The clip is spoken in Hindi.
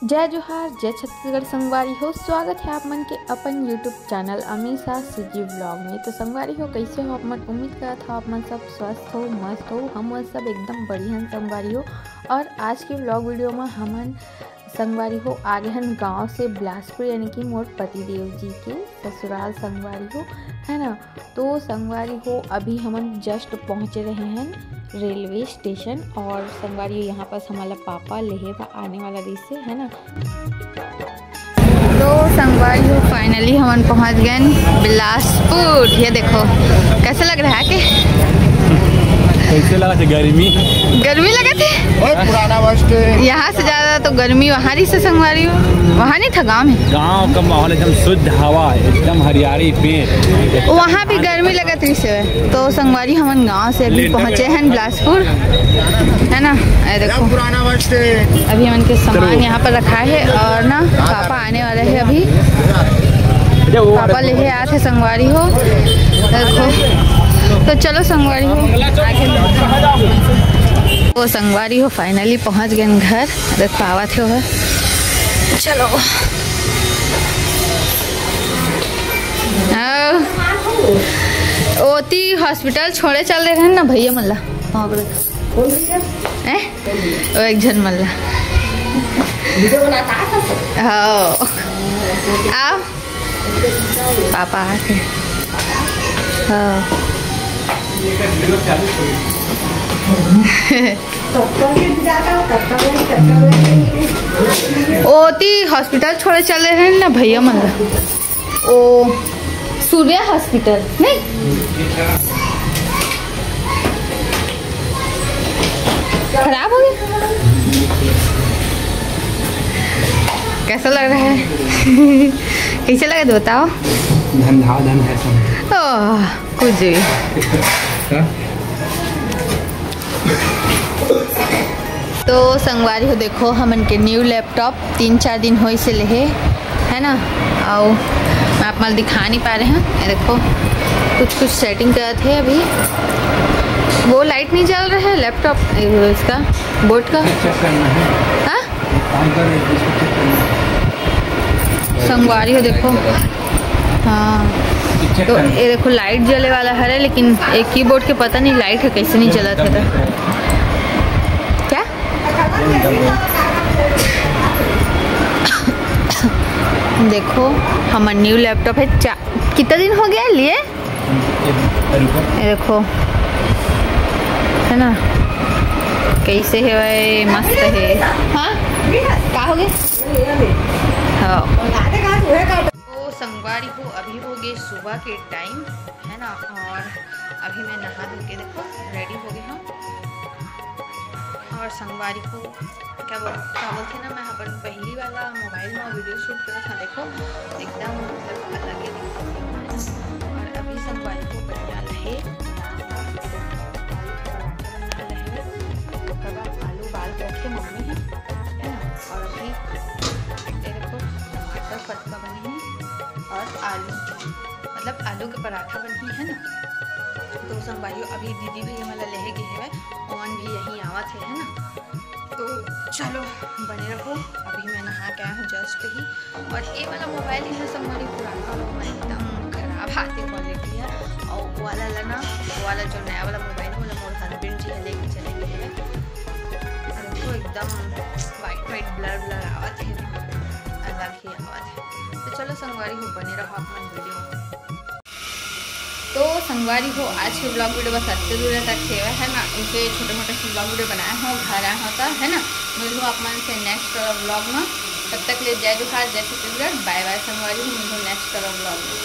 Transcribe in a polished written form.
जय जोहार, जय छत्तीसगढ़ संगवारी हो। स्वागत है आप मन के अपन YouTube channel Amisha CG blog में। तो संगवारी हो, कैसे हो आप मन? उम्मीद करत हो आप मन सब स्वस्थ हो, मस्त हो। हम सब एकदम बढ़िया संगवारी हो। और आज के ब्लॉग वीडियो में हमन संगवारी हो आगे हन गांव से बिलासपुर, यानी कि मोर पतिदेव जी के ससुराल संगवारी हो, है ना। तो संगवारी हो अभी हमन जस्ट पहुँचे रहे हैं रेलवे स्टेशन। और संगवारी यहाँ पर हमारा पापा लेहे आने वाला रही से, है ना। तो संगवारी हो फाइनली हमन पहुँच गए बिलासपुर। ये देखो कैसा लग रहा है कि कैसे लगा थे? गर्मी लगा थे। पुराना बस यहाँ से ज़्यादा तो गर्मी वहाँ ही से संगवारी हो। वहाँ नहीं था गाँव में? गांव का माहौल एकदम शुद्ध हवा, एकदम हरियाली पेड़, वहाँ भी गर्मी लगा थी से। तो संगवारी हमन गाँव से अभी पहुँचे हैं बिलासपुर, है ना। देखो पुराना बस अभी हमन के सामान यहाँ पर रखा है और ना पापा आने वाले हैं अभी। पापा लेके आए थे संगवारी हो। देखो तो चलो संगवारी हो आगे। वो संगवारी हो फाइनली पहुंच गए घर। देख पावा थे वो। चलो ओती हॉस्पिटल छोड़े चल रहे हैं ना भैया मल्ला। वो एक जन मल्ला। हाँ आओ पापा आके। हाँ ओती हॉस्पिटल छोड़े चले हैं ना भैया मन। ओ सूर्या हॉस्पिटल नहीं। खराब हो गया। कैसा लग रहा है? कैसे लगा दो बताओ। धंधा धन है सब। कुछ भी। तो संगवारी हो देखो हमन के न्यू लैपटॉप 3-4 दिन हो से लेहे, है ना। और मैं आप mal दिखा नहीं पा रहे हैं। ये देखो कुछ सेटिंग कर थे अभी। वो लाइट नहीं जल रहा है लैपटॉप इसका बोर्ड का। हाँ संगवारी हो देखो। हाँ तो ये देखो लाइट जले वाला है, लेकिन एक कीबोर्ड के पता नहीं लाइट है कैसे नहीं जला था। क्या देखो हमारा न्यू लैपटॉप है। कितना दिन हो गया लिए? ये देखो है ना कैसे है भाई, मस्त है। हाँ क्या हो गया? हाँ तो संगवारी को अभी हो गए सुबह के टाइम, है ना। और अभी मैं नहा धो के देखो रेडी हो गई हूँ। और संगवारी को क्या बोलते ना, मैं अपन पहली वाला मोबाइल में वीडियो शूट करा था। देखो एकदम मतलब अलग ही दिखा। और अभी संगवारी को बढ़िया रहे आलू बाल करके मम्मी है ना। और अभी देखो टमाटर फटका बनी है और आलू मतलब आलू के पराठा बनी है ना। तो संगवारी अभी दीदी भी हमारा लेहे गए है, ओवन भी यहीं आवा थे, है ना। तो चलो बने रहो। अभी मैं नहा के आया हूँ जस्ट ही। और ये वाला मोबाइल ही है संगवारी पुराना वाला, एकदम खराब आती क्वालिटी है। और वो वाला लेना, वो वाला जो नया वाला मोबाइल है वो मोर हस्बैंड जी लेके चले गए हैं। देखो एकदम वाइट ब्लर आवाज है, अलग ही आवाज है। तो चलो संगवारी हो बने रहो अपना वीडियो। तो संगवारी हो आज के ब्लॉग वीडियो बस अच्छे दूर तक सेवा है ना। इनके छोटे मोटे से ब्लॉग वीडियो बनाया हूँ, घर आया होता है ना। मिलूँ आप मन से नेक्स्ट ब्लॉग में। तब तक ले जय जोहार, जय छत्तीसगढ़, बाय बाय संगवारी। मिलूँ नेक्स्ट ब्लॉग में।